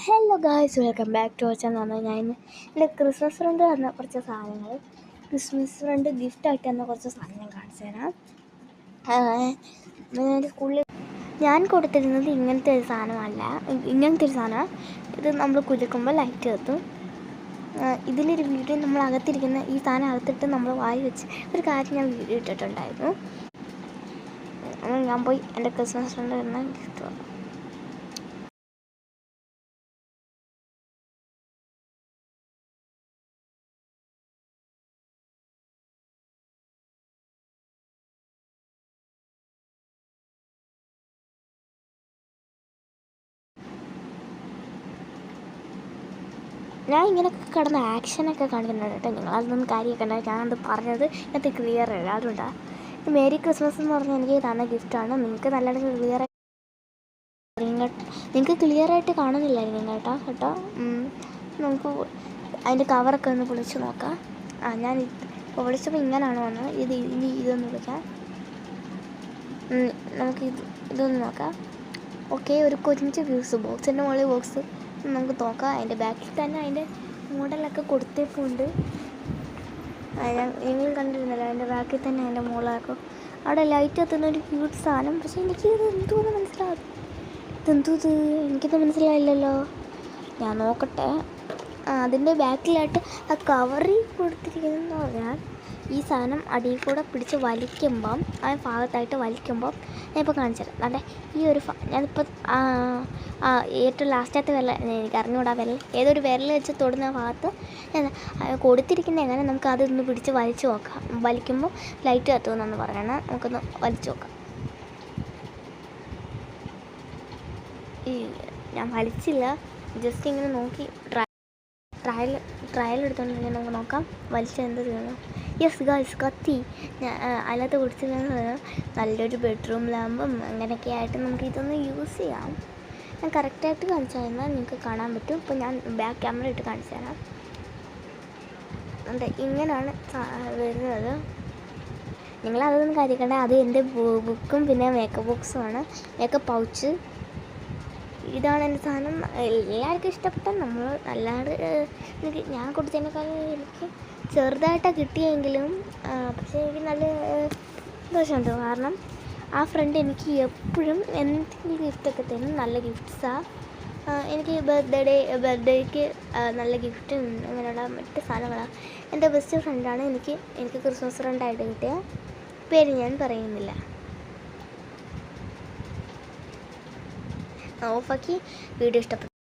Hello guys, welcome back to our channel. ഞാൻ എൻ്റെ Christmas friend തന്ന കുറച്ച് സാധനങ്ങൾ, ക്രിസ്മസ് ഫ്രണ്ട് ഗിഫ്റ്റായിട്ട് തന്ന കുറച്ച് സാധനം കാണിച്ചു തരാം. എൻ്റെ സ്കൂളിൽ ഞാൻ കൊടുത്തിരുന്നത് ഇങ്ങനത്തെ ഒരു സാധനമല്ല, ഇങ്ങനത്തെ ഒരു സാധനം. ഇത് നമ്മൾ കുലുക്കുമ്പോൾ ലൈറ്റ് കത്തും. ഇതിലൊരു വീഡിയോ നമ്മൾ അകത്തിരിക്കുന്ന ഈ സാധനം അകത്തിട്ട് നമ്മൾ വായി വെച്ച് ഒരു കാര്യം ഞാൻ വീഡിയോ ഇട്ടിട്ടുണ്ടായിരുന്നു. ഞാൻ പോയി എൻ്റെ ക്രിസ്മസ് ഫ്രണ്ട് തന്ന ഗിഫ്റ്റ് വന്നു. ഞാൻ ഇങ്ങനെയൊക്കെ കിടന്ന് ആക്ഷനൊക്കെ കാണിക്കുന്നുണ്ട് കേട്ടോ. നിങ്ങളതൊന്നും കാര്യമൊക്കെ ഉണ്ടായി, ഞാനത് പറഞ്ഞത് ഇതിനകത്ത് ക്ലിയർ അല്ല. അതുകൊണ്ടാണ് മേരി ക്രിസ്മസ് എന്ന് പറഞ്ഞാൽ എനിക്ക് തന്ന ഗിഫ്റ്റാണ്. നിങ്ങൾക്ക് നല്ലോണം നിങ്ങൾക്ക് ക്ലിയറായിട്ട് കാണുന്നില്ലായിരിക്കും കേട്ടോ. നമുക്ക് അതിൻ്റെ കവറൊക്കെ ഒന്ന് പൊളിച്ച് നോക്കാം. ഞാൻ പൊളിച്ചപ്പോൾ ഇങ്ങനെയാണ് വന്നത്. ഇതൊന്ന് വിളിക്കാം. നമുക്ക് ഇതൊന്ന് നോക്കാം. ഓക്കെ, ഒരു കൊഞ്ച് ബോക്സിൻ്റെ മുകളിൽ ബോക്സ് നമുക്ക് നോക്കാം. അതിൻ്റെ ബാക്കിൽ തന്നെ അതിൻ്റെ മോഡലൊക്കെ കൊടുത്തിട്ടുണ്ട്. നിങ്ങൾ കണ്ടിരുന്നല്ലോ, അതിൻ്റെ ബാക്കിൽ തന്നെ അതിൻ്റെ മോളൊക്കെ അവിടെ ലൈറ്റ് കത്തുന്ന ഒരു ക്യൂട്ട് സാധനം. പക്ഷേ എനിക്കിത് എന്തോന്ന് മനസ്സിലാകും. ഇതെന്തോത് എനിക്കിത് മനസ്സിലായില്ലല്ലോ. ഞാൻ നോക്കട്ടെ. അതിൻ്റെ ബാക്കിലായിട്ട് ആ കവറിൽ കൊടുത്തിരിക്കുന്നതെന്ന് പറഞ്ഞാൽ ഈ സാധനം അടിയിൽ കൂടെ പിടിച്ച് വലിക്കുമ്പം, ആ ഭാഗത്തായിട്ട് വലിക്കുമ്പം ഞാനിപ്പോൾ കാണിച്ചു തരാം. അതെ, ഈ ഒരു ഞാനിപ്പോൾ ഏറ്റവും ലാസ്റ്റത്തെ വിരൽ, എനിക്ക് അറിഞ്ഞുകൂടാ വിരൽ, ഏതൊരു വിരൽ വെച്ച് തൊടുന്ന ഭാഗത്ത് കൊടുത്തിരിക്കുന്ന എങ്ങനെ നമുക്ക് അതൊന്ന് പിടിച്ച് വലിച്ചു നോക്കാം. വലിക്കുമ്പോൾ ലൈറ്റ് കത്തുമെന്നാണ് പറയണത്. നമുക്കൊന്ന് വലിച്ചു നോക്കാം. ഞാൻ വലിച്ചില്ല, ജസ്റ്റ് ഇങ്ങനെ നോക്കി ട്രയൽ എടുത്തോണ്ടിരിക്കാൻ നമുക്ക് നോക്കാം. വലിച്ച എന്ത് ചെയ്യണം. യെസ് ഗായ്സ്, കത്തി. അതിനകത്ത് കുടിച്ചിരുന്നത് നല്ലൊരു ബെഡ്റൂം ലാമ്പും അങ്ങനെയൊക്കെ ആയിട്ട് നമുക്ക് ഇതൊന്ന് യൂസ് ചെയ്യാം. ഞാൻ കറക്റ്റായിട്ട് കാണിച്ചു തന്നാൽ നിങ്ങൾക്ക് കാണാൻ പറ്റും. ഇപ്പോൾ ഞാൻ ബാക്ക് ക്യാമറ ഇട്ട് കാണിച്ചു തരാം. അതെ, ഇങ്ങനെയാണ് വരുന്നത്. നിങ്ങളതൊന്നും കാര്യക്കണ്ട. അത് എൻ്റെ ബുക്കും പിന്നെ മേക്കപ്പ് ബോക്സുമാണ്, മേക്കപ്പ് പൗച്ച്. ഇതാണ് എൻ്റെ സാധനം. എല്ലാവർക്കും ഇഷ്ടപ്പെട്ട നമ്മൾ അല്ലാണ്ട് ഞാൻ കൊടുത്തതിനേക്കാളും എനിക്ക് ചെറുതായിട്ടാണ് കിട്ടിയെങ്കിലും പക്ഷേ എനിക്ക് നല്ല സന്തോഷമുണ്ട്. കാരണം ആ ഫ്രണ്ട് എനിക്ക് എപ്പോഴും എന്തെങ്കിലും ഗിഫ്റ്റൊക്കെ തരും. നല്ല ഗിഫ്റ്റ്സാണ്. എനിക്ക് ബർത്ത്ഡേക്ക് നല്ല ഗിഫ്റ്റും അങ്ങനെയുള്ള മറ്റ് സാധനങ്ങളാണ്. എൻ്റെ ബെസ്റ്റ് ഫ്രണ്ടാണ് എനിക്ക് ക്രിസ്മസ് ഫ്രണ്ടായിട്ട് കിട്ടിയ. പേര് ഞാൻ പറയുന്നില്ല. ഓഫാക്കി. വീഡിയോ ഇഷ്ടപ്പെട്ടു.